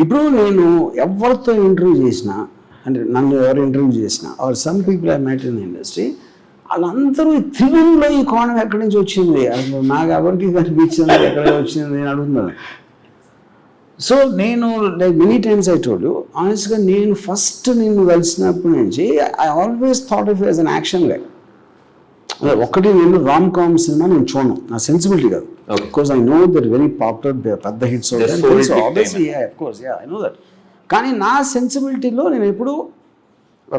ఇప్పుడు నేను ఎవరితో ఇంటర్వ్యూ చేసినా, అంటే నన్ను ఎవరు ఇంటర్వ్యూ చేసినా or some people I met in industry, వాళ్ళందరూ తెలుగులో ఈ కోణం ఎక్కడి నుంచి వచ్చింది, అసలు నాకు ఎవరికి కనిపించింది, ఎక్కడ వచ్చింది నేను అడుగుతున్నాను. సో నేను like many times I told you ఆనెస్ట్గా, నేను ఫస్ట్ నిన్ను కలిసినప్పటి నుంచి I always thought of as an action guy. ఒకటి నేను రామ్ కామ్ సినిమా నేను చూడను, నా సెన్సిబిలిటీ కాదు. Because I know that very popular పెద్ద hits obviously, of course ya I know that. కానీ నా సెన్సిబిలిటీలో నేను ఎప్పుడు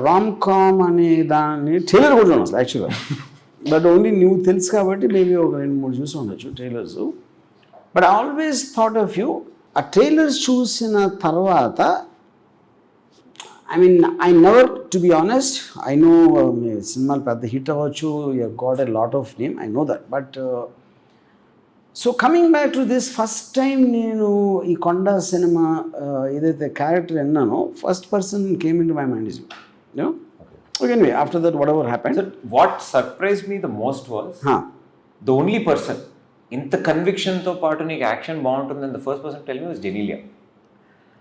రామ్ కామ్ అనే దాన్ని ట్రైలర్ కూడా చూడను అసలు యాక్చువల్గా. బట్ ఓన్లీ నువ్వు తెలుసు కాబట్టి మేబీ ఒక 2-3 చూసి ఉండొచ్చు trailers. But I always thought of you. ఆ ట్రైలర్స్ చూసిన తర్వాత I mean I never, to be honest, I know మీ సినిమాలు పెద్ద హిట్ అవ్వచ్చు, you got a lot of name, I know that. But so coming back to this, first time నేను ఈ Konda cinema ఏదైతే క్యారెక్టర్ విన్నానో, first person came in to my mind is you. Anyway, after that, whatever happened. Sir, what surprised me the most was the only person ఇంత conviction తో పాటు నీకు action బాగుంటుందని the first person to tell me was Genelia.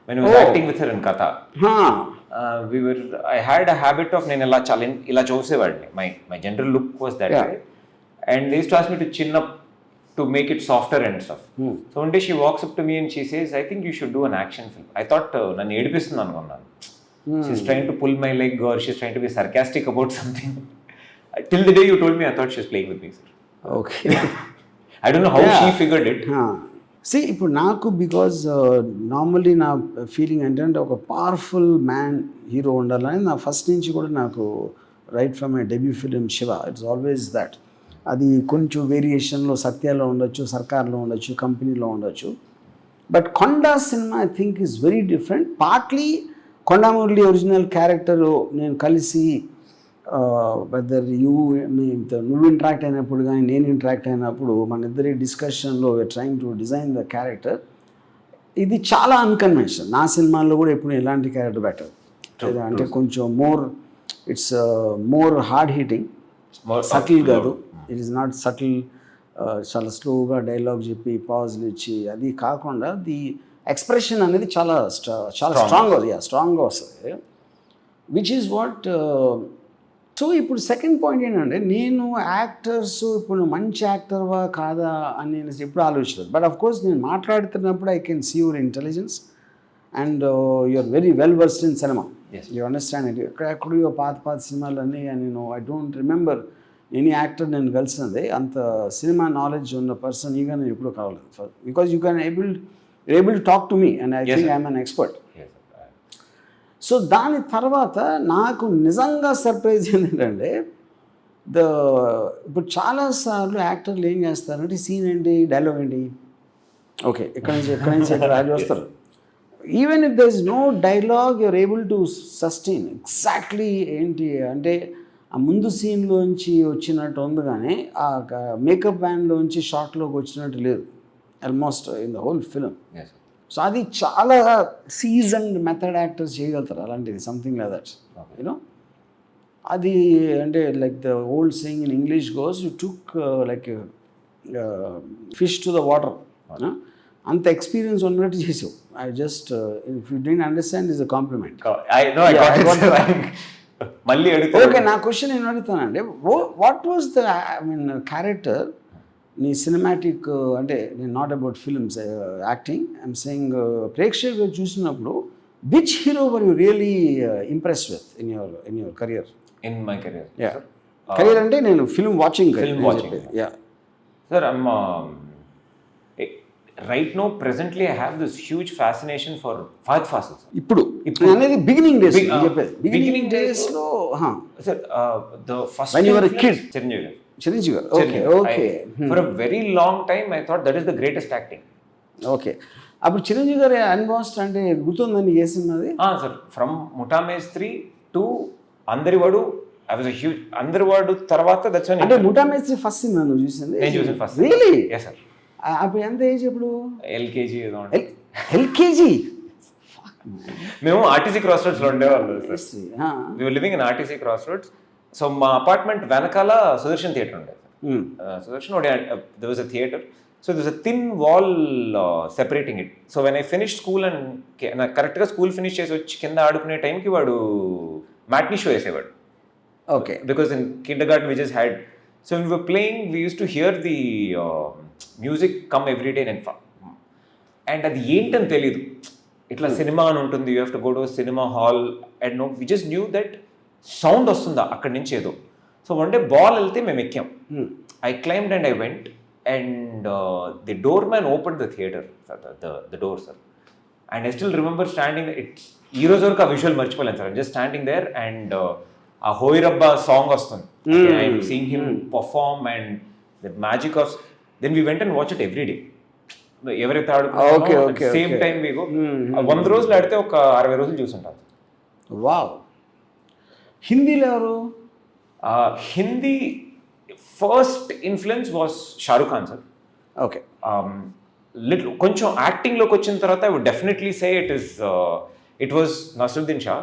When I was acting with her in Katha. I had a habit of నేను ఇలా చూసేవాడిని. My general look was that way. And they used to ask me to chin up to make it softer and stuff. So one day she walks up to me and she says, I think you should do an action film. I thought నన్ను ఏడిపిస్తుంది అనుకున్నాను. She's trying to pull my leg or she's trying to be sarcastic about something. Till the day you told me, I thought she was playing with me, sir. Okay. I don't know how she figured it. See, ఇప్పుడు నాకు because normally నా feeling ఏంటంటే ఒక powerful man hero ఉండాలని నా first నుంచి కూడా నాకు right from my debut film Shiva, it's always that. అది కొంచెం వేరియేషన్లో సత్యాలో ఉండొచ్చు, సర్కార్లో ఉండొచ్చు, కంపెనీలో ఉండొచ్చు. బట్ కొండ cinema I think is very different. Partly Konda Murali original character నేను కలిసి వెదర్ నువ్వు ఇంటరాక్ట్ అయినప్పుడు కానీ నేను ఇంటరాక్ట్ అయినప్పుడు మన ఇద్దరి డిస్కషన్లో trying to design the character. ఇది చాలా అన్కన్వెన్షనల్. నా సినిమాల్లో కూడా ఎప్పుడు ఎలాంటి క్యారెక్టర్ బెటర్ అంటే కొంచెం it's more hard hitting, subtle కాదు. ఇట్ ఈస్ నాట్ సటిల్, చాలా స్లోగా డైలాగ్ చెప్పి పాజ్లు ఇచ్చి అది కాకుండా ది ఎక్స్ప్రెషన్ అనేది చాలా స్ట్రాంగ్గా వస్తుంది, విచ్ ఈజ్ వాట్. సో ఇప్పుడు సెకండ్ పాయింట్ ఏంటంటే, నేను యాక్టర్స్ ఇప్పుడు మంచి యాక్టర్వా కాదా అని నేను ఎప్పుడు ఆలోచించలేదు. బట్ ఆఫ్ కోర్స్ నేను మాట్లాడుతున్నప్పుడు I can see your intelligence and you are very well versed in cinema. You understand it. ఎక్కడెక్కడో పాత సినిమాలన్నీ నేను I don't remember any actor నేను కలిసినది అంత సినిమా నాలెడ్జ్ ఉన్న పర్సన్ ఈగా నేను ఎప్పుడూ కావలేదు. Because you can able to talk to me and I think I am an expert. So దాని తర్వాత నాకు నిజంగా సర్ప్రైజ్ ఏంటంటే, ఇప్పుడు చాలాసార్లు యాక్టర్లు ఏం చేస్తారంటే సీన్ ఏంటి, డైలాగ్ ఏంటి, ఓకే ఎక్కడి నుంచి రాజు వస్తారు. Even if there is no dialogue you're able to sustain exactly ఏంటి అంటే ఆ ముందు సీన్లోంచి వచ్చినట్టు ఉంది, కానీ ఆ మేకప్ బ్యాన్లోంచి షార్ట్లోకి వచ్చినట్టు లేదు almost in the whole film. So అది చాలా సీజన్డ్ మెథడ్ యాక్టర్స్ చేయగలుగుతారు అలాంటిది, సంథింగ్ లైక్ దట్ యూనో. అది అంటే like the old saying in English goes, you took like fish to the water. అంత ఎక్స్పీరియన్స్ ఉన్నట్టు చేసావు. I just if you didn't understand is a compliment. మళ్ళీ okay, నా question నేను అడుగుతానండి, what was the I mean character నీ cinematic, అంటే నేను not about films acting, I'm saying ప్రేక్షకులు చూసినప్పుడు which hero were you really impressed with in your career? In my career, career అంటే నేను film watching. Yeah sir, I'm right no presently I have this huge fascination for Fahadh Faasil. ఇప్పుడు అనేది beginning days చెప్పేది. Beginning డేస్లో sir the first when you were a kid, Chiranjeevi garu. Okay. For a very long time I thought that is the greatest acting. Okay. అప్పుడు చిరంజీవి గారి అన్వాస్ట్ అంటే గుర్తుందని ఏ సినిమాది? Sir, from Mutamestri to Andarivaadu, I was a huge Andarivaadu తర్వాత that's when. అంటే Muta Mestri first cinema నువ్వు చూసింది? నేను చూసిన ఫస్ట్. రియల్లీ? yes sir. అప్పుడు ఎంత ఏజ్? అప్పుడు ఎల్కేజీ ఏదో. ఎల్కేజీ? మేము ఆర్టీసీ క్రాస్ రోడ్స్ లో ఉండేవాళ్ళు. we were living in RTC cross roads. So మా అపార్ట్మెంట్ వెనకాల సుదర్శన్ థియేటర్ ఉండేది. Sudarshan there was a theatre. So this a thin wall separating it. So when I finish school and నాకు కరెక్ట్గా school finish చేసి వచ్చి కింద ఆడుకునే టైంకి వాడు మ్యాట్నీ షో వేసేవాడు. Okay. Because in kindergarten we just had, so when we were playing we used to hear the music come every day and అది ఏంటని తెలీదు. ఇట్లా సినిమా అని ఉంటుంది, you have to go to cinema hall and no we just knew that sound వస్తుందా అక్కడి నుంచి ఏదో. సో వన్ డే బాల్ వెళ్తే మేము ఎక్కాం. I climbed and I went and the door man open the theatre, the door sir. And I still remember standing, it's ఈ రోజు వరకు ఆ విజువల్ మర్చిపోలేను sir. Just standing there and ఆ హోయిరబ్బా సాంగ్ వస్తుంది. I'm seeing him perform and the magic of, then we went and watch it every day. ఎవరైతే ఆడుకుంటారో సేమ్ టైం మీకు 100 రోజులు ఆడితే ఒక 60 రోజులు చూసుంటారు. వావ్. హిందీలో ఎవరు? Hindi first influence was Shah Rukh Khan sir. Okay. Little కొంచెం యాక్టింగ్లోకి వచ్చిన తర్వాత I would definitely say it was Naseeruddin Shah.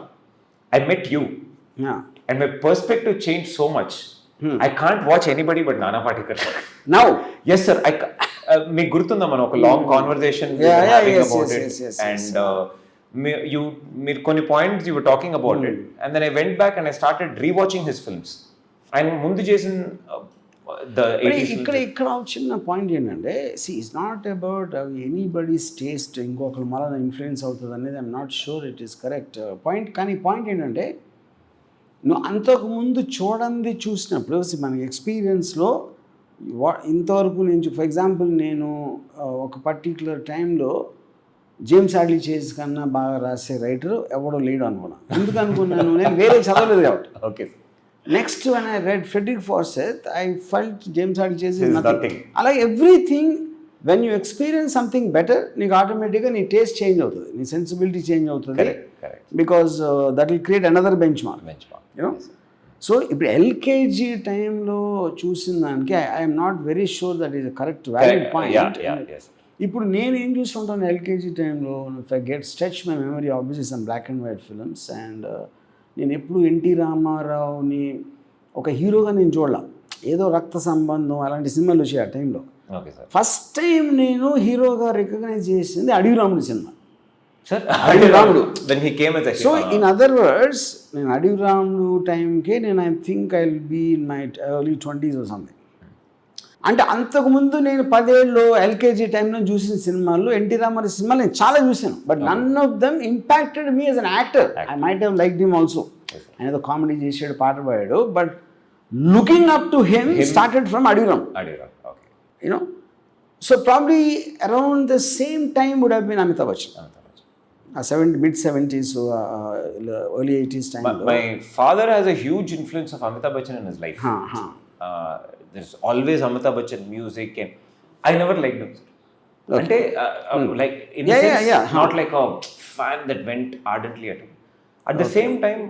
I met you and my perspective changed so much. I can't watch anybody but Nana Patekar now. Yes sir, me gurtunda man oka long conversation we were having about it. And me konni points you were talking about it, and then I went back and I started rewatching his films. And mundu chesin the 80s. ఇక్కడ చిన్న point ఏంటంటే, see it's not about anybody's taste ఇంకొకరు మళ్ళీ influence అవుతుంది అనేది I'm not sure it is correct point. కానీ point ఏంటంటే, నువ్వు అంతకుముందు చూడండి చూసినప్పుడు మన ఎక్స్పీరియన్స్లో ఇంతవరకు నేను ఫర్ ఎగ్జాంపుల్ నేను ఒక పర్టిక్యులర్ టైంలో జేమ్స్ ఆడ్లీ చేజ్ కన్నా బాగా రాసే రైటర్ ఎవడో లేడు అనుకున్నాను. ఎందుకు అనుకున్నాను, నేను వేరే చదవలేదు కాబట్టి. Okay. Next when I read Frederick Forsyth I felt James Hadley Chase is nothing. అలాగే everything when you experience something better, నీకు ఆటోమేటిక్గా నీ టేస్ట్ చేంజ్ అవుతుంది, నీ సెన్సిబిలిటీ చేంజ్ అవుతుంది. Because that will create another benchmark. You know. So ఇప్పుడు LKG టైంలో చూసిన దానికి I'm not very sure that is correct valid point. ఇప్పుడు నేను ఏం చూస్తుంటాను ఎల్కేజీ టైంలో, if I get stretch my memory obviously some black and white films, and నేను ఎప్పుడు ఎన్టీ రామారావుని ఒక హీరోగా నేను చూడాల, ఏదో రక్త సంబంధం అలాంటి సినిమాలు వచ్చాయి ఆ టైంలో. ఫస్ట్ టైం నేను హీరోగా రికగ్నైజ్ చేసింది అడవి రాముడు సినిమా. అడవి రాముడు. సో ఇన్ అదర్ వర్డ్స్, నేను అడవి రాముడు టైంకే నేను I think I will be in my early 20s or something. అంటే అంతకుముందు నేను 10 ఏళ్ళు ఎల్కేజీ టైంలో చూసిన సినిమాల్లో ఎన్టీ రామారావు సినిమాలు నేను చాలా చూశాను, but none of them impacted me as an actor. I might have liked him also. ఆయన ఏదో కామెడీ చేసాడు, పాట పాడాడు, but looking up to him started from Adavi Ramudu. You know. So probably around the same time would have been Amitabh Bachchan. mid-70s, early 80s time. My father has a huge influence of Amitabh Bachchan in his life. There's always Amitabh Bachchan music, and I never liked him. Okay. Like in a sense, not like a fan that went ardently at him. At the same time,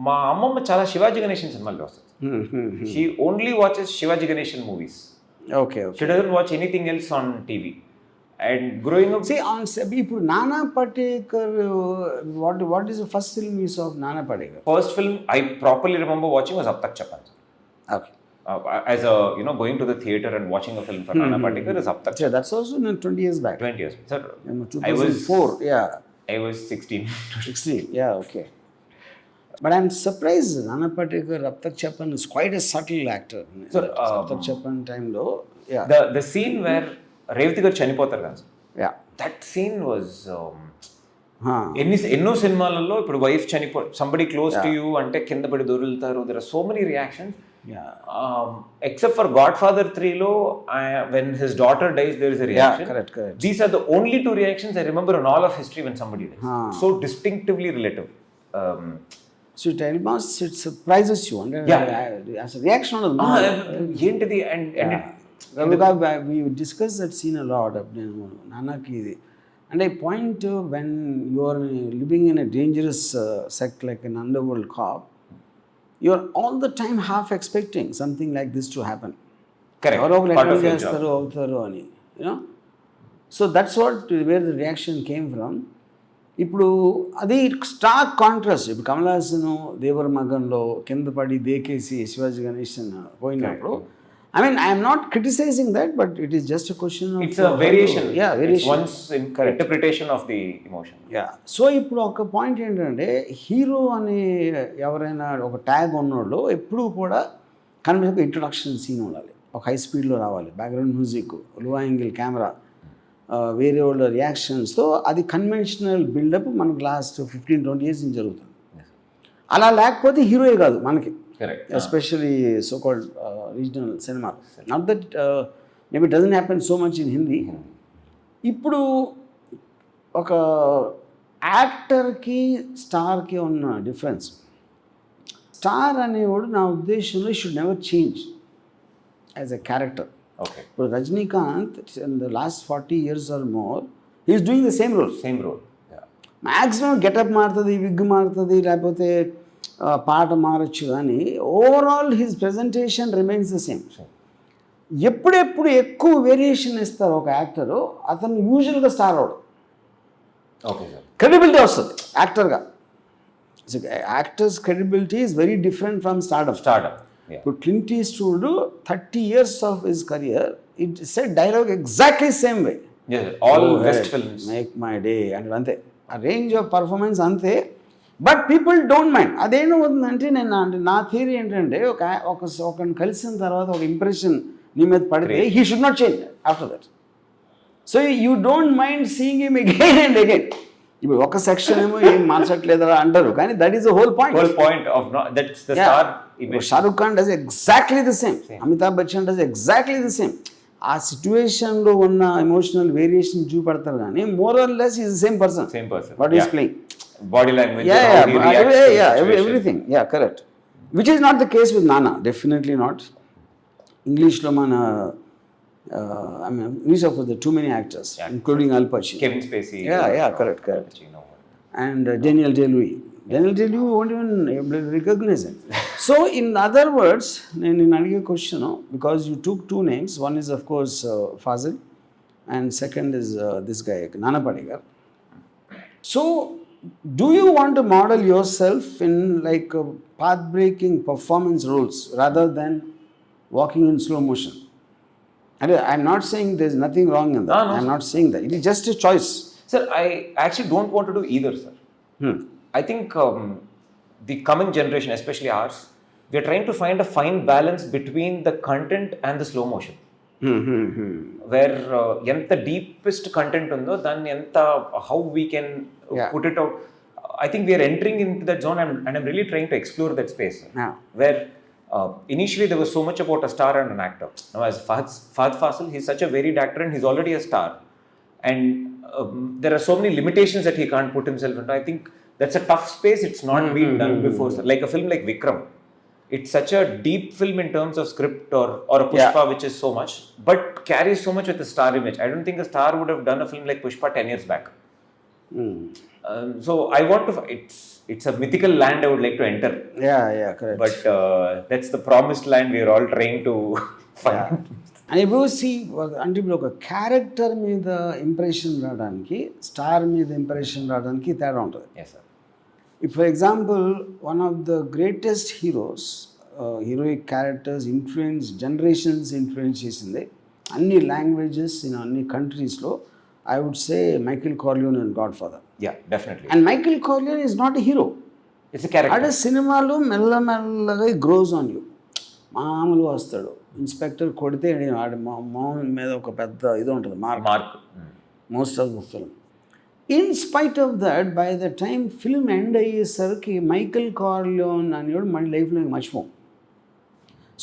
మా అమ్మమ్మ చాలా శివాజీ గణేషన్ సినిమాలు చూస్తుంది. She only watches Shivaji Ganesan movies. Okay. She doesn't watch anything else on TV. And growing up, see on ఇప్పుడు నానా Patekar, what is the first film you saw of Nana Patekar? First film I properly remember watching was Ab Tak Chapan. Okay. As a going to the theater and watching a film for Nana Patekar is Ab Tak Chapan. Yeah, that's also 20 years back. 20 years. Sir, 2004. I was 16. 16. Yeah, okay. But I'm surprised Nana Patekar, Ab Tak Chapan is quite a subtle actor. Sir, Ab Tak Chapan time lo, yeah. The scene where Revathi గారు చనిపోతారు కదా sir, that scene was ఎన్నో సినిమాలలో ఇప్పుడు wife somebody close to you అంటే కింద పడి దొరులుతారు. There are so many reactions. Except for Godfather 3లో when his daughter dies there is a reaction. These are the only 2 reactions I remember in all of history when somebody dies. So distinctively relative. So it surprises you. As a reaction on the ఏంటిది and we discussed that scene a lot. Nanaki, and I point to when you are living in a dangerous sect like an underworld cop, you are all the time half expecting something like this to happen. Correct. Part of your job. You know, so that's where the reaction came from. ఇప్పుడు అది Stark contrast. ఇప్పుడు కమల్ హాసన్ దేవర మగన్లో కింద పడి దేకేసి శివాజీ గణేషన్ పోయినప్పుడు I mean, I am not criticizing that, but it is just a question of... It's a variation. Yeah, variation. It's one's interpretation of the emotion. Yeah. So ఇప్పుడు ఒక point ఏంటంటే hero అని ఎవరైనా ఒక ట్యాగ్ ఉన్నోళ్ళు ఎప్పుడూ కూడా కనుక ఇంట్రొడక్షన్ సీన్ ఉండాలి, ఒక హై స్పీడ్లో రావాలి, background music, low angle camera, వేరే వాళ్ళ రియాక్షన్స్తో అది కన్వెన్షనల్ బిల్డప్ మనకు లాస్ట్ 15-20 years నుంచి జరుగుతుంది. అలా లేకపోతే హీరోయే కాదు మనకి, especially so called regional cinema. Not that maybe doesn't happen so much in Hindi. ఇప్పుడు ఒక యాక్టర్కి స్టార్కి ఉన్న డిఫరెన్స్, స్టార్ అనేవాడు నా ఉద్దేశంలో should never change as a character. Okay. ఇప్పుడు Rajinikanth in the last 40 years or more he's doing the same role. Maximum getup మారుతుంది, wig మారుతుంది, లేకపోతే పాట మారచ్చు, కానీ overall his presentation remains the same. ఎప్పుడెప్పుడు ఎక్కువ వేరియేషన్ ఇస్తారు ఒక యాక్టరు, అతను యూజువల్గా స్టార్ అవడు. Okay sir. క్రెడిబిలిటీ వస్తుంది యాక్టర్గా. Actor's credibility is very different from stardom. ఇప్పుడు Clint Eastwood 30 years of his career it said dialogue exactly same way, all best films, make my day అంటే అంతే, ఆ రేంజ్ ఆఫ్ పర్ఫార్మెన్స్ అంతే. But people don't mind. అదేమవుతుందంటే నా theory ఏంటంటే ఒకరిని కలిసిన తర్వాత ఒక ఇంప్రెషన్ నీ మీద పడితే he should not change after that. So you don't mind seeing him again and again. ఇప్పుడు ఒక సెక్షన్ ఏమో ఏం మార్చట్లేదా అంటారు, కానీ that is the whole point of that's the star image. Shahrukh Khan does exactly the same, Amitabh Bachchan does exactly the same. ఆ సిచ్యువేషన్లో ఉన్న emotional variation చూపెడతారు, కానీ more or less is the same person what is playing. Body language, everything, correct, which is not the case with Nana, definitely not. English lo mana I mean English of the too many actors, including Al Pacino, Kevin Spacey, correct, and Daniel Day-Lewis won't even recognize him. So in other words, nenu adige question, because you took two names, one is of course Fazil and second is this guy Nana Patekar. So do you want to model yourself in like path-breaking performance roles rather than walking in slow motion? And I'm not saying there's nothing wrong in that. No, I'm not saying that. It is just a choice. Sir, I actually don't want to do either, sir. I think the coming generation, especially ours, we are trying to find a fine balance between the content and the slow motion. Where ఎంత deepest content ఉందో దాన్ని ఎంత how we can put it out. I think we are entering into that zone, and I'm really trying to explore that space where initially there was so much about a star and an actor. Now as Fahad Fasil, he's such a varied actor and he's already a star, and there are so many limitations that he can't put himself into. I think that's a tough space. It's not been done before. So like a film like Vikram, it's such a deep film in terms of script, or a Pushpa, which is so much, but carries so much with the star image. I don't think a star would have done a film like Pushpa 10 years back. So I want to, it's a mythical land I would like to enter. Correct. But that's the promised land we are all trying to find. And if you see, అంటే ఇప్పుడు ఒక character మీద impression రావడానికి star మీద impression రావడానికి తేడా ఉంటుంది. Yes sir. If for example one of the greatest heroes, heroic characters influence generations influence చేసింది అన్ని లాంగ్వేజెస్ ఇన్ అన్ని కంట్రీస్లో, I would say Michael Corleone and Godfather. Yeah, definitely. And Michael Corleone is not a hero. It's a character. అదే సినిమాలో మెల్లమెల్లగా గ్రోజ్ on you. మామూలుగా వస్తాడు, inspector కొడితే ఆడి మామూలు మీద ఒక పెద్ద ఇది ఉంటుంది, mark most of the film. In spite of that, by the time film end అయ్యేసరికి మైకల్ కార్లియోన్ అనేవాడు మన లైఫ్లో మర్చిపోం.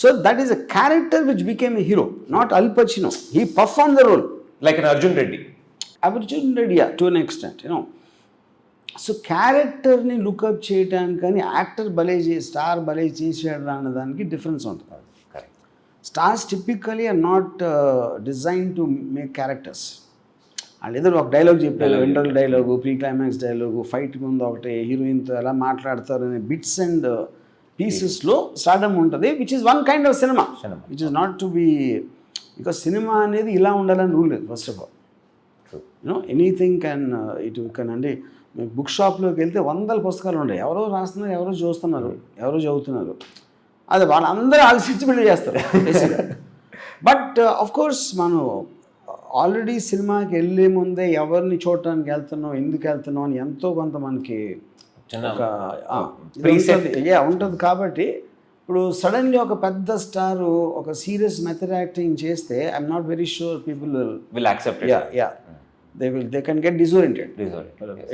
So that is a character which became a hero, not Al Pacino. He perform the role like an Arjun Reddy, to an extent, so క్యారెక్టర్ని look up చేయడానికి కానీ actor star భలే చేసాడు అన్నదానికి డిఫరెన్స్ ఉంటుంది. Stars typically are not design to make characters. వాళ్ళు ఏదో ఒక డైలాగ్ చెప్పారు, interval dialogue, pre climax dialogue, fight ముందు ఒకటి, హీరోయిన్తో ఎలా మాట్లాడతారు అనే బిట్స్ అండ్ పీసెస్లో స్టార్డమ్ ఉంటుంది, which is one kind of cinema, which is not to be, because cinema అనేది ఇలా ఉండాలని రూల్ లేదు. First of all anything can అంటే మీకు బుక్ షాప్లోకి వెళ్తే 100 పుస్తకాలు ఉంటాయి, ఎవరో రాస్తున్నారు, ఎవరో చూస్తున్నారు, ఎవరో చదువుతున్నారు, అది వాళ్ళందరూ ఆలోచించి బిల్డ్ చేస్తారు బేసిక్గా. బట్ ఆఫ్ కోర్స్ మనం ఆల్రెడీ సినిమాకి వెళ్ళే ముందే ఎవరిని చూడటానికి వెళ్తున్నాం, ఎందుకు వెళ్తున్నాం అని ఎంతో కొంత మనకి ఒక ఉంటుంది. కాబట్టి ఇప్పుడు సడన్లీ ఒక పెద్ద స్టార్ ఒక సీరియస్ మెథడ్ యాక్టింగ్ చేస్తే I'm not very sure people will accept. they can get disoriented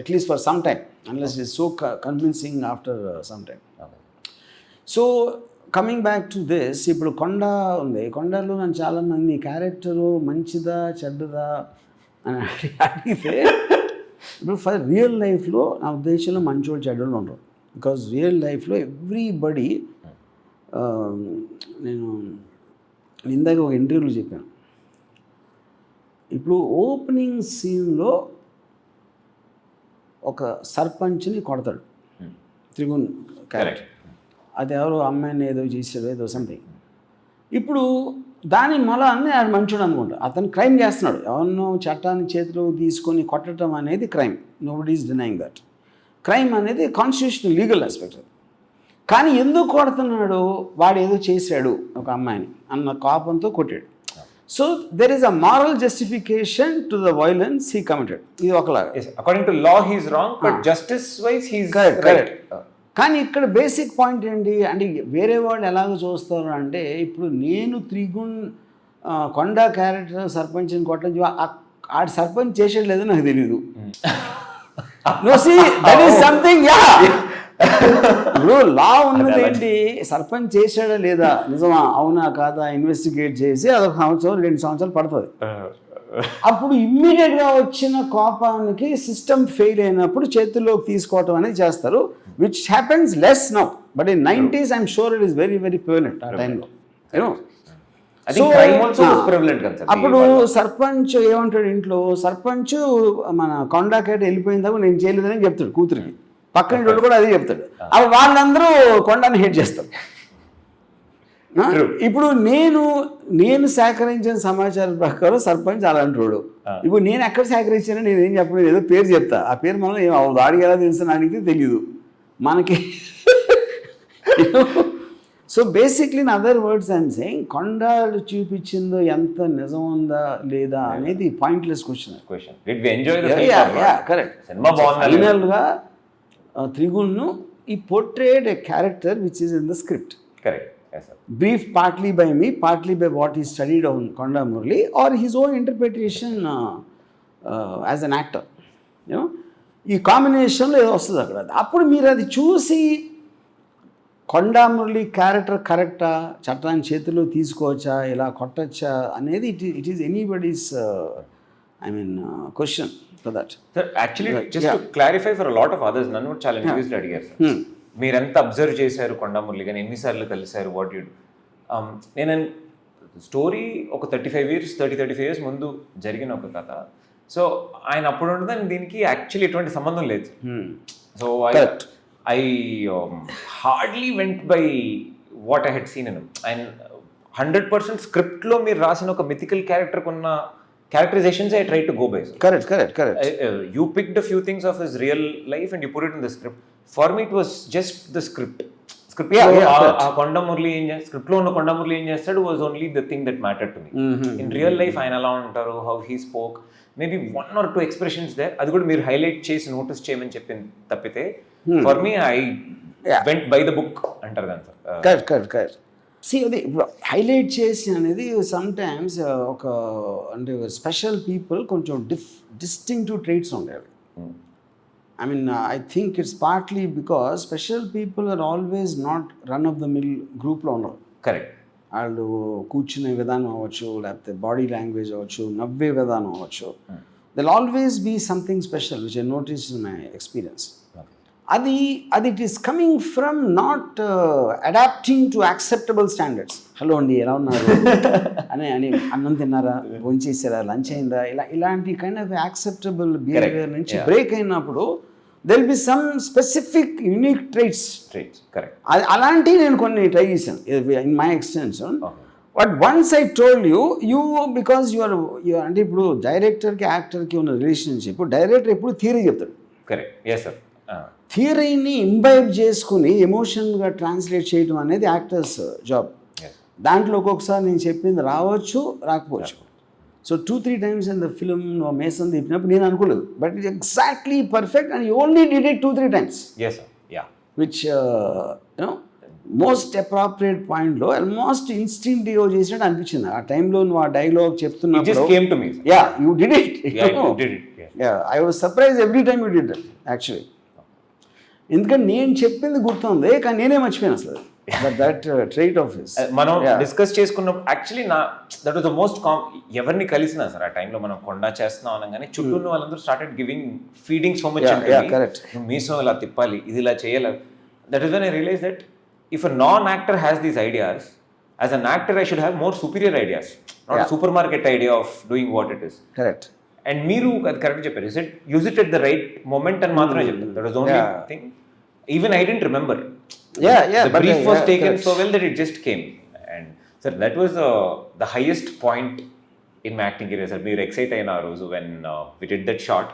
at least for some time unless it's so convincing after some time. So coming back to this, ఇప్పుడు కొండ ఉంది, కొండలో నన్ను చాలామంది character మంచిదా చెడ్డదా అని అడిగితే ఇప్పుడు ఫర్ రియల్ లైఫ్లో నా ఉద్దేశంలో మంచోళ్ళు చెడ్డలు ఉండరు. బికాజ్ రియల్ లైఫ్లో ఎవ్రీబడి, నేను ఇందాక ఒక ఇంటర్వ్యూలో చెప్పాను, ఇప్పుడు ఓపెనింగ్ సీన్లో ఒక సర్పంచ్ని కొడతాడు త్రిగుణ్ క్యారెక్టర్, అది ఎవరో అమ్మాయిని ఏదో చేసాడు ఏదో సంథింగ్. ఇప్పుడు దాని మళ్ళీ అన్నీ ఆయన మంచోడు అనుకుంటా, అతను క్రైమ్ చేస్తున్నాడు, ఎవరినో చట్టాన్ని చేతిలో తీసుకొని కొట్టడం అనేది crime, nobody is denying that. Crime అనేది కాన్స్టిట్యూషనల్ లీగల్ ఆస్పెక్ట్. కానీ ఎందుకు కొడుతున్నాడు, వాడు ఏదో చేశాడు ఒక అమ్మాయిని అన్న కోపంతో కొట్టాడు. So there is a moral justification to the violence he committed. ఇది ఒకలాగా according to law he is wrong, but justice wise he is correct. కానీ ఇక్కడ బేసిక్ పాయింట్ ఏంటి అంటే, వేరే వాళ్ళు ఎలాగ చూస్తారు అంటే, ఇప్పుడు నేను త్రిగుణ్ కొండ క్యారెక్టర్ సర్పంచ్ని కొట్టడం ఆడు సర్పంచ్ చేసేది లేదో నాకు తెలీదు. That is something. ఇప్పుడు లా ఉన్నది ఏంటి, సర్పంచ్ చేశాడా లేదా నిజమా అవునా కాదా ఇన్వెస్టిగేట్ చేసి అదొక సంవత్సరం 2 సంవత్సరాలు పడుతుంది. అప్పుడు ఇమ్మీడియట్గా వచ్చిన కోపానికి సిస్టమ్ ఫెయిల్ అయినప్పుడు చేతుల్లోకి తీసుకోవటం అనేది చేస్తారు, which happens less now, but in 90s I'm sure it is very very prevalent ఆ టైంలో. అప్పుడు సర్పంచ్ ఏమంటాడు ఇంట్లో, సర్పంచ్ మన కొండకేట వెళ్ళిపోయిన తర్వాత నేను చేయలేదని చెప్తాడు కూతురికి, పక్కన వాళ్ళు కూడా అదే చెప్తాడు. అవి వాళ్ళందరూ కొండని హేట్ చేస్తారు. ఇప్పుడు నేను సేకరించిన సమాచారం ప్రకారం సర్పంచ్ అలాంటి వాడు. ఇప్పుడు నేను ఎక్కడ సేకరించానో నేను ఏం చెప్పను, ఏదో పేరు చెప్తా, ఆ పేరు మనం వాడికి ఎలా తెలుసు అడిగితే తెలియదు మనకి. So basically in other words I'm saying, కొండలు చూపించిందో ఎంత నిజం ఉందా లేదా అనేది పాయింట్లెస్ క్వశ్చన్. కరెక్ట్. ఫైనల్గా త్రిగుణ్ను ఈ portrayed a character which is in the script. Correct. Briefed partly by me, partly by what he studied on Konda Murli, or his own interpretation as an actor. ఈ కాంబినేషన్లో ఏదో వస్తుంది అక్కడ. అప్పుడు మీరు అది చూసి కొండా మురళి క్యారెక్టర్ కరెక్టా, చట్టాన్ని చేతిలో తీసుకోవచ్చా, ఇలా కొట్టచ్చా అనేది it is anybody's question for that. Sir actually just to clarify for lot of others, నన్ను కూడా చాలా ఇంటర్వ్యూస్లో అడిగారు సార్, మీరు ఎంత అబ్జర్వ్ చేశారు కొండా మురళి గారిని, ఎన్నిసార్లు కలిశారు, వాట్ యూ. నేను స్టోరీ ఒక 35 years ముందు జరిగిన ఒక కథ. సో ఆయన అప్పుడు ఉండదని దీనికి యాక్చువల్లీ ఎటువంటి సంబంధం లేదు. So I hardly went by what I had seen in. And 100% స్క్రిప్ట్లో మీరు రాసిన ఒక మిథికల్ క్యారెక్టర్కి ఉన్న characterizations I tried to go by. Correct. You picked a few things of his real life and you put it in the script. For me, it was just the script. Script Konda Murli script lo unna Konda Murli em chestadu was only the thing that mattered to me. In real life, ayana ela untaru, how he spoke, maybe 1 or 2 expressions there. Adi kuda meer highlight chesi notice cheyamani cheppin tappite. For me, I went by the book antaru gan sir. Correct. See, అది highlight చేసి అనేది sometimes ఒక అంటే special people కొంచెం distinctive traits ఉండేవి. I mean I think it's partly because special people are always not run of the mill గ్రూప్లో ఉండరు. Correct. వాళ్ళు కూర్చునే విధానం అవ్వచ్చు, లేకపోతే బాడీ లాంగ్వేజ్ అవ్వచ్చు, నవ్వే విధానం అవ్వచ్చు, there'll always be something special which I notice in my experience. అది it is coming from not adapting to acceptable standards. Hello అండి ఎలా ఉన్నారు అని అన్నం తిన్నారా, భోంచేసారా, లంచ్ అయిందా, ఇలాంటి కైండ్ ఆఫ్ యాక్సెప్టబుల్ బిహేవియర్ నుంచి బ్రేక్ అయినప్పుడు there will be some specific unique traits. Correct. అలాంటివి నేను కొన్ని ట్రై చేశాను in my extension. But once I told you because you అంటే ఇప్పుడు డైరెక్టర్కి యాక్టర్కి ఉన్న రిలేషన్షిప్, డైరెక్టర్ ఎప్పుడు థియరీ చెప్తాడు. కరెక్ట్. Yes sir. థియరీని ఇంబైబ్ చేసుకుని ఎమోషన్గా ట్రాన్స్లేట్ చేయడం అనేది యాక్టర్స్ జాబ్. దాంట్లో ఒక్కొక్కసారి నేను చెప్పింది రావచ్చు రాకపోవచ్చు. So 2-3 times in the film నువ్వు మేసం తిప్పినప్పుడు నేను అనుకోలేదు, but it exactly perfect and you only did it 2-3 times, which you know most appropriate పాయింట్లో ఆల్మోస్ట్ ఇన్స్టింక్టివ్ చేసినట్టు అనిపించింది ఆ టైంలో. నువ్వు ఆ డైలాగ్ చెప్తున్నప్పుడు yeah you did it. I was surprise every time you did it actually. ఎందుకంటే నేను చెప్పింది గుర్తుంది కానీ నేనే మర్చిపోయాను అసలు. దట్ ట్రైట్ ఆఫ్ హిస్ మనం డిస్కస్ చేసుకున్నప్పుడు actually that was the most ఎవరిని కలిసినా సార్ ఆ టైంలో మనం కొండ చేస్తున్నాం అనగానే చుట్టూ ఉన్న వాళ్ళందరూ started giving feeding so much. Correct. మీసో ఇలా తిప్పాలి, ఇది ఇలా చేయాలి. That is when I realize దట్ if a non-actor has these ideas, as an actor I should have more superior ideas, not a supermarket idea of doing what it is. Correct. And meeru ad correct chepparu, use it at the right moment and maatrame chepparu. That was the only thing. Even I didn't remember. The brief was taken so well that it just came. And sir, that was the highest point in my acting career, sir. Meer excite ayina roju when we did that shot.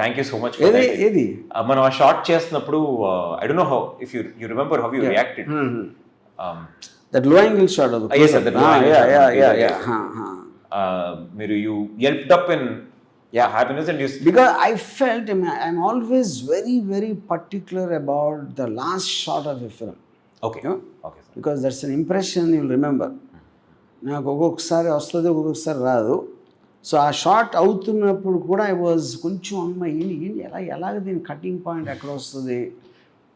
Thank you so much for that. మనం ఆ shot చేస్తున్నప్పుడు I don't know how if you remember how you reacted. That low angle shot of yes sir, that మీరు you yelped up in happiness and you, because I felt I'm always very particular about the last shot of a film. Okay sir, because that's an impression you'll remember. నాకు ఒక్కొక్కసారి వస్తుంది ఒక్కొక్కసారి రాదు. So ఆ short అవుతున్నప్పుడు కూడా I was కొంచెం అమ్మ ఎలాగ దీని కటింగ్ పాయింట్ ఎక్కడ వస్తుంది,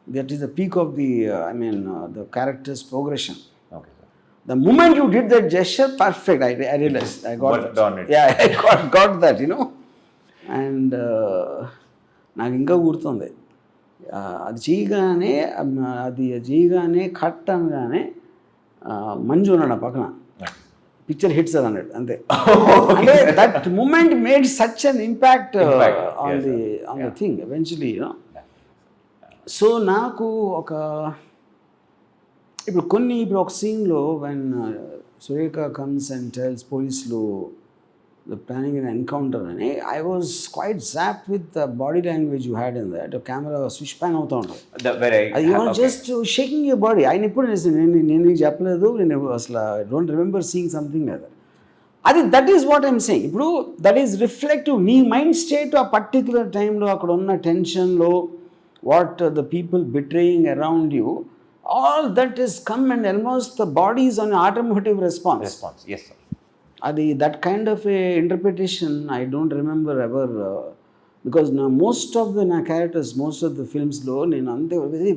that is the peak of the I mean the characters progression. The moment you did that gesture, perfect, I realized, I got that. Yeah, I got that, you know. And నాకు ఇంకా గుర్తుంది అది చేయగానే cut అనగానే మంజు ఉన్నాడు పక్కన, picture hits అది అన్నాడు అంతే. అంటే that moment made such an impact on the thing eventually, you know. So నాకు ఇప్పుడు ఒక సీన్లో when Surekha comes and tells పోలీసులు ద ప్లానింగ్ ఇన్ ఎన్కౌంటర్ అని, I was quite zapped with the body language you had in that. Camera switch pan అవుతూ ఉంటుంది, అది you are just shaking your body. ఆయన ఇప్పుడు నేను చెప్పలేదు, నేను అసలు don't remember seeing something other. That is what I'm saying. ఇప్పుడు దట్ ఈస్ రిఫ్లెక్టివ్, నీ మైండ్ స్టేట్ ఆ పర్టిక్యులర్ టైంలో అక్కడ ఉన్న టెన్షన్లో, what the people betraying around you, all that is come and almost the body is on automotive response. Yes sir. That kind of a interpretation I don't remember ever, because now most of the characters, most of the films lo nenu ante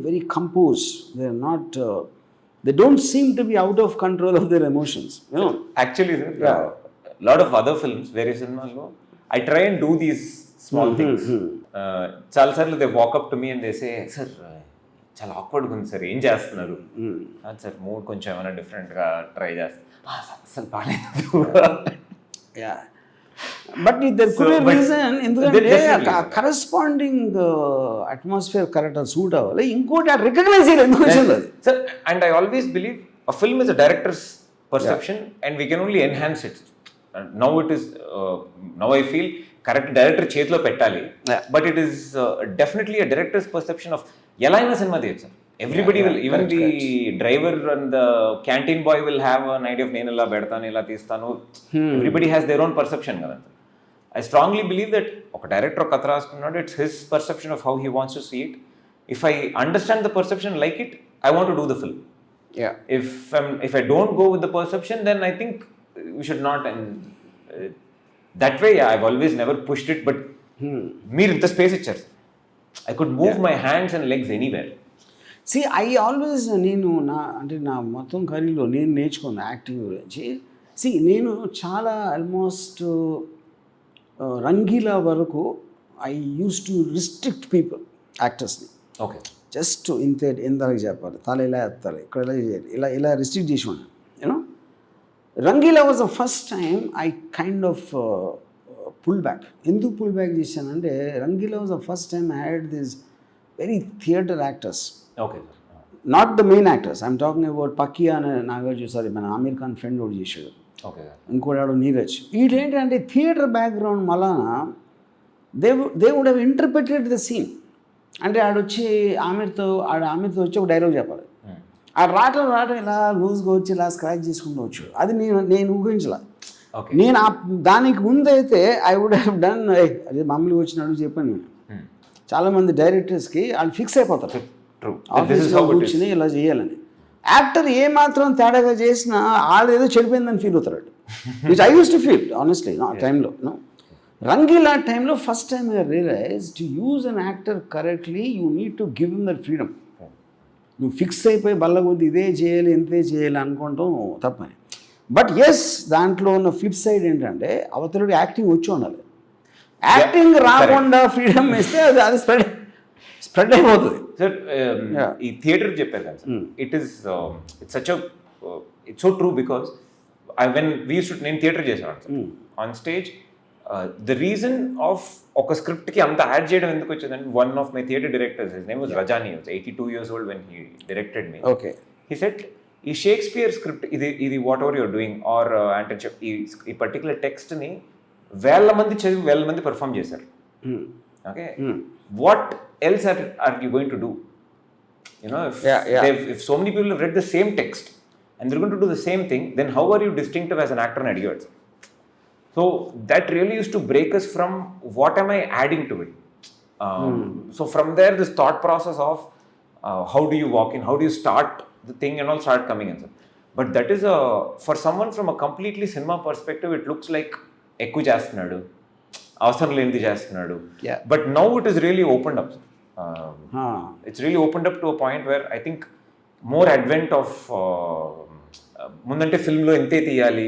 very composed. They are not they don't seem to be out of control of their emotions, you know. Actually sir, lot of other films, various cinemas lo I try and do these small things. Chaal sarlu they walk up to me and they say, sir చాలా ఆక్వర్డ్గా ఉంది sir, ఏం చేస్తున్నారు sir, mood కొంచెం ఏమైనా డిఫరెంట్గా try చేస్తారు, అసలు బాగాలేదు. But there could be reason, ఎందుకంటే కరెస్పాండింగ్ అట్మాస్ఫియర్ కరెక్ట్ సూట్ అవ్వాలి. ఇంకోటి ఆ రికగ్నైజ్ చేయాలి ఎందుకు వచ్చింది sir. And I always believe a film is a director's perception and we can only enhance it. Now I feel correct director చేతిలో పెట్టాలి, but it is definitely a director's perception of ఎలా అయినా cinema తీయచ్చు. Everybody will, even the driver and the canteen boy will have an idea of నేను ఇలా పెడతాను ఇలా తీస్తాను. Everybody has their own perception కదా. ఐ స్ట్రాంగ్లీ బిలీవ్ దట్ ఒక డైరెక్టర్ ఒక కథ రాసుకున్నాడు, it's his perception of how he wants to see it. If I understand the perception like it, I want to do the film. If I don't go with the perception, then I think we should not. And that way I've always never pushed it, but meer inta space icharu, I could move my hands and legs anywhere. See, I always నేను నా మొత్తం కరీర్లో నేను నేర్చుకున్న acting గురించి. నేను చాలా almost Rangeela వరకు I use to restrict people, యాక్టర్స్ని. ఓకే, జస్ట్ ఇంతవరకు చెప్పాలి, తల ఇలా ఎత్తాలి, ఇక్కడ ఇలా చేయాలి, ఇలా రిస్ట్రిక్ట్ చేసి ఉన్నాను. You know, Rangeela was the first time I kind of pull back. ఎందుకు పుల్ బ్యాక్ చేశానంటే, Rangeela was the first time I had this very theatre actors. Okay, not the main actors, I'm talking about పక్కియా అనే Nagarjuna, sorry మన Aamir Khan friend ఒకటి చేశాడు, okay, ఇంకోటి నీరజ్. వీటేంటంటే theatre background మళ్ళా they would have interpreted the scene. అంటే ఆడొచ్చి ఆమెతో వచ్చి ఒక డైలాగ్ చెప్పాలి, ఆ రావటం ఇలా లూజ్గా వచ్చి ఇలా స్క్రాచ్ చేసుకుంటూ వచ్చు. అది నేను ఊహించలే. నేను దానికి ముందైతే ఐ వుడ్ హ్యావ్ డన్ అది మామూలుగా వచ్చినట్టు చెప్పాను నేను. చాలామంది డైరెక్టర్స్కి వాళ్ళు ఫిక్స్ అయిపోతారు ఆఫీస్లో కూర్చుని ఇలా చేయాలని. యాక్టర్ ఏమాత్రం తేడాగా చేసినా వాళ్ళు ఏదో చెడిపోయిందని ఫీల్ అవుతారు. Which I use to feel honestly ఆ టైంలో. రంగీలా టైంలో first time I realise to use an actor correctly you need to give him that freedom. నువ్వు ఫిక్స్ అయిపోయి బల్లగొద్ది ఇదే చేయాలి ఇంతే చేయాలి అనుకోవటం తప్పని. బట్ ఎస్, దాంట్లో ఉన్న ఫ్లిప్ సైడ్ ఏంటంటే అవతలుడు యాక్టింగ్ వచ్చి ఉండాలి. యాక్టింగ్ రాకుండా ఫ్రీడమ్ ఇస్తే అది స్ప్రెడ్ అయిపోతుంది. సార్ ఈ థియేటర్ చెప్పారు కదా sir, it's such it's so true because when we use to, నేను థియేటర్ చేశాను sir on stage. The reason of ఒక స్క్రిప్ట్కి అంత యాడ్ చేయడం ఎందుకు వచ్చిందంటే, one of my theatre directors, his name was Rajani, was 82 years old when he directed me. Okay. He said, ఈ Shakespeare script ఇది whatever you're doing are అంటే ఈ particular టెక్స్ట్ని 1000 మంది చదివి 1000 మంది పర్ఫామ్ చేశారు. Okay, what else are you going to do? If so many people have read the same text and they're going to do the same thing, then how are you distinctive as an actor and added? So that really used to break us from what am I adding to it. So from there, this thought process of how do you walk in, how do you start the thing and all start coming in. But that is for someone from a completely cinema perspective, it looks like ekku chestunadu, avasaram lenidi chestunadu. But now it is really opened up. It's really opened up to a point where I think more advent of ముందంటే ఫిల్మ్లో ఎంతే తీయాలి,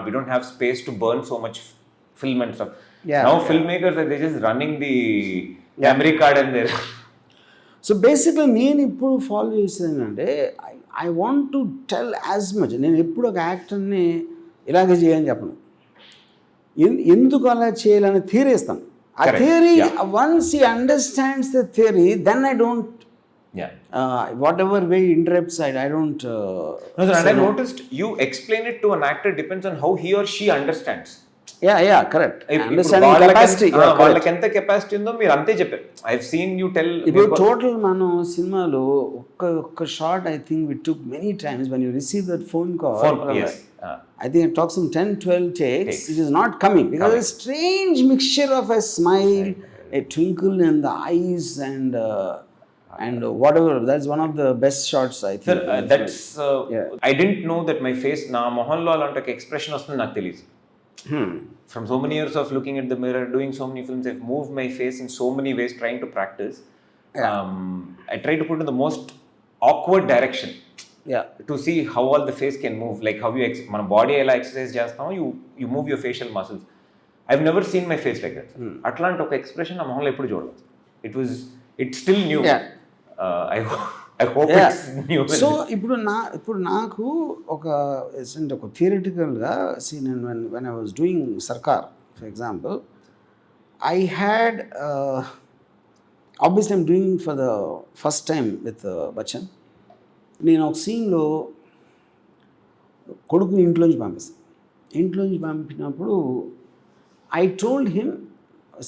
we don't have space to burn so much film and stuff. Now filmmakers are just running the memory card and there. So బేసిక్గా నేను ఇప్పుడు follow చేసేదంటే I want to tell as much. నేను ఎప్పుడు ఒక యాక్టర్ని ఇలాగే చేయని చెప్పను, ఎందుకు అలా చేయాలని థియరీ ఇస్తాను. ఆ theory once he understands the theory, then I don't whatever way interrupts, I don't no, sir, and I noticed you explain it to an actor depends on how he or she understands. Yeah, correct. Understanding capacity, వాళ్ళకి ఎంత capacity ఉందో మీరు అంతే చెప్పారు. I have seen you tell. ఇప్పుడు total మనం సినిమాలో ఒక్క shot I think we took many times when you receive that phone call. Yes. I think it talks some 10-12 takes. It is not coming because a strange mixture of a smile, a twinkle in the eyes and whatever. That's one of the best shots I think. Sir, that's I didn't know that my face na mohanlo alante expression vastundi నాకు తెలియదు. From so many years of looking at the mirror, doing so many films, I've moved my face in so many ways trying to practice. I try to put in the most awkward direction to see how all the face can move, like how you మన body ఎలా exercise చేస్తామో you move your facial muscles. I've never seen my face like that. అట్లాంటి ఒక expression నా మొహంలో ఎప్పుడు చూడలేదు. It's still new. I hope it's new. So ఇప్పుడు నాకు ఒక థియరిటికల్గా when I was doing Sarkar, for example, I had obviously I'm doing for the first time with Bachchan. నేను ఒక సీన్లో కొడుకుని ఇంట్లోంచి పంపినప్పుడు I told him,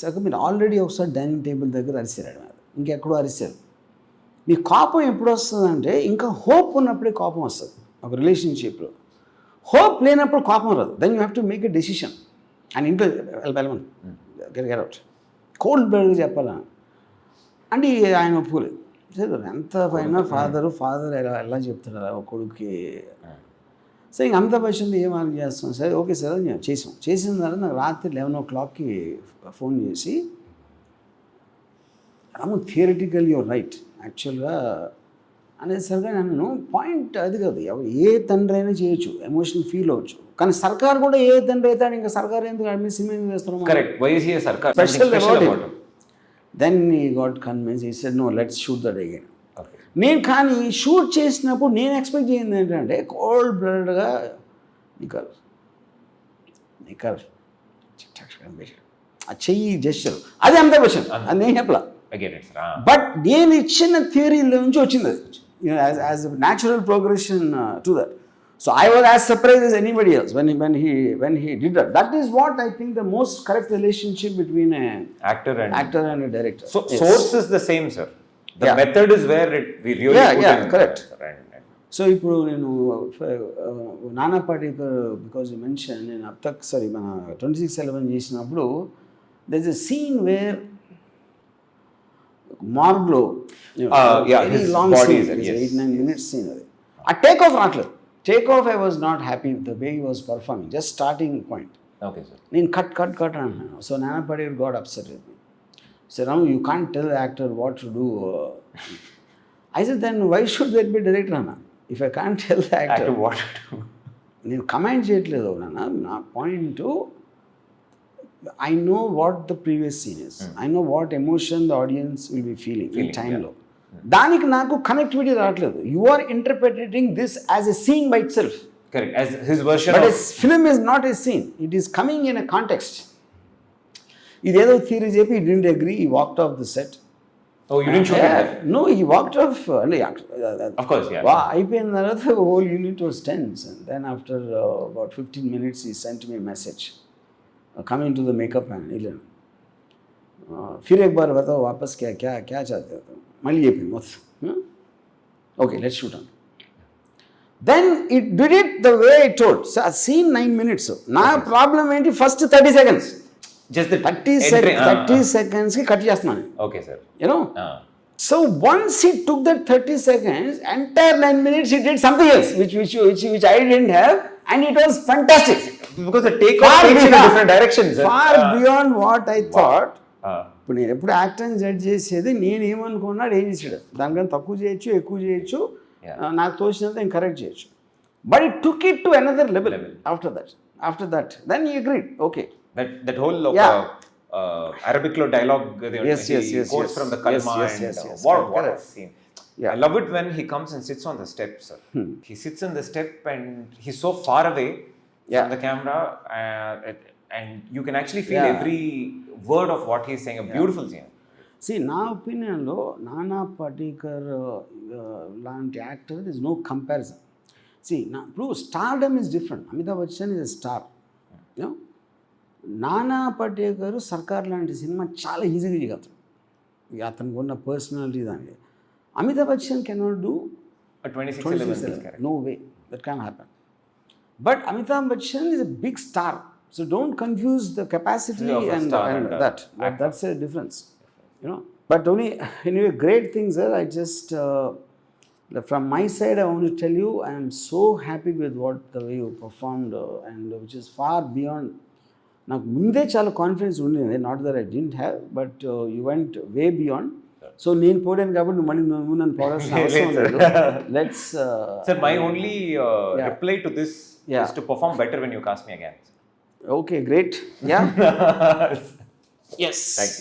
సార్ మీరు ఆల్రెడీ ఒకసారి డైనింగ్ టేబుల్ దగ్గర అరిసారు, ఇంకెక్కడో అరిసారు. మీ కోపం ఎప్పుడు వస్తుందంటే ఇంకా హోప్ ఉన్నప్పుడే కోపం వస్తుంది. ఒక రిలేషన్షిప్లో హోప్ లేనప్పుడు కోపం రాదు. Then you have to make a decision. And ఇంట్లో వెళ్ళమని గెట్ అవుట్ కోల్డ్ బ్లడ్గా చెప్పాలా అంటే ఆయన ఒప్పుకోలేదు. సరే ఎంత పైన ఫాదర్ ఎలా చెప్తాడు ఒక కొడుక్కి. సరే ఇంక అంత పైసలు ఏం ఆర్గ్యూ చేస్తాం. సరే ఓకే సార్ అని చేసిన తర్వాత నాకు రాత్రి 11 o'clockకి ఫోన్ చేసి, థియరిటికల్ యువర్ రైట్ యాక్చువల్గా అనేసరిగా నన్ను పాయింట్ అది కాదు, ఏ తండ్రి అయినా చేయొచ్చు, ఎమోషనల్ ఫీల్ అవ్వచ్చు. కానీ సర్కార్ కూడా ఏ తండ్రి అవుతాడు, ఇంకా సర్కార్ ఎందుకు అడ్మిట్ సినిమా ఎందుకు చేస్తున్నాం. Special then he got convince, he said no let's shoot that again. నేను కానీ షూట్ చేసినప్పుడు నేను ఎక్స్పెక్ట్ చేయింది ఏంటంటే కోల్డ్ బ్లడ్గా నికల్ ఆ చెయ్యి జెస్చర్ అది అంత క్వశ్చన్, అది నేను చెప్పలా. బట్ నేను ఇచ్చిన థియరీలో నుంచి వచ్చింది అది, as natural progression to that. So I was as surprised as anybody else when he did that. That is what I think the most correct relationship between an actor and a director. So yes. Source is the same, sir. The method is where we really put in. Correct. So ఇప్పుడు నేను నానా Patekar because you mention నేను అప్తక్ sorry మన 26/11 చేసినప్పుడు there is a scene where మార్గ్లో his long body scene is there, yes. 8-9 minutes scene అది ఆ take off రావట్లేదు. Take off I was not happy with the way he was performing, just starting point. Okay, sir. నేను cut అంటున్నాను. So Nana Patekar got upset with me. So now you can't tell the actor what to do. I said, then why should there be director, Anna? If I can't tell the actor what to do. నేను comment చేయట్లేదు నాన్న. నా point I know what the previous scene is, I know what emotion the audience will be feeling ఈ టైంలో. దానికి నాకు connectivity రావట్లేదు. You are interpretating this as a scene by itself. Correct. As his version But of... a film is not a scene. It is coming in a context. ఇదేదో theory చెప్పి he didn't agree, he walked off the set. Oh, you didn't shoot that? No, he walked off. Of course, yeah. అయిపోయిన తర్వాత the whole unit was tense. And then after about 15 minutes, he sent me a message. Coming to the makeup man, फिर एक बार बताओ वापस क्या चाहते हो. మళ్ళీ చెప్పింది మొత్తం. Okay, let's shoot on. Then it did it the way I told. So I seen 9 minutes. నా ప్రాబ్లం ఏంటి, first 30 seconds. Just the 30 seconds కి కట్ చేస్తున్నాను. Okay, sir. You know? So once he took that 30 seconds, entire 9 minutes he did something else, which I didn't have, and it was fantastic. Because the take off takes in a different direction, sir. Far beyond what I thought. ఇప్పుడు నేను ఎప్పుడు యాక్టర్ని judge చేసేది నేను ఏమనుకున్నాడు ఏం చేసాడు, దానికన్నా తక్కువ చేయొచ్చు ఎక్కువ చేయొచ్చు, నాకు తోచినంత నేను కరెక్ట్ చేయొచ్చు. But it took it to another level after that then he agreed. Okay, that whole Arabic lo dialogue, yes, quotes from the kalma, what a scene. I love it when he comes and sits on the step, sir. He sits on the step and he's so far away from the camera, and you can actually feel every word of what he's saying. A beautiful scene. See, నా ఒపీనియన్లో నానా పాటేకర్ లాంటి actor this no comparison. ఇప్పుడు stardom is different. Amitabh Bachchan is a star. నానా పాటేకర్ సర్కార్ లాంటి cinema చాలా ఈజీగా చేయగలుగుతాడు, అతనికి ఉన్న పర్సనాలిటీ దానికి. Amitabh Bachchan cannot do 26/11. No way, that can't happen. But Amitabh Bachchan is a big star, so don't confuse the capacity and that. That's a difference, you know. But only anyway, great things, sir. I just from my side, I want to tell you, I am so happy with the way you performed, and which is far beyond. నాకు ముందే చాలా confidence ఉండేది, not that I didn't have, but you went way beyond. So నేను పోయాను కాబట్టి నువ్వు నన్ను పోవాల్సిన అవసరం లేదు. Let's Sir, my only reply to this is to perform better when you cast me again. Okay, great. Yeah. Yes. Thank you.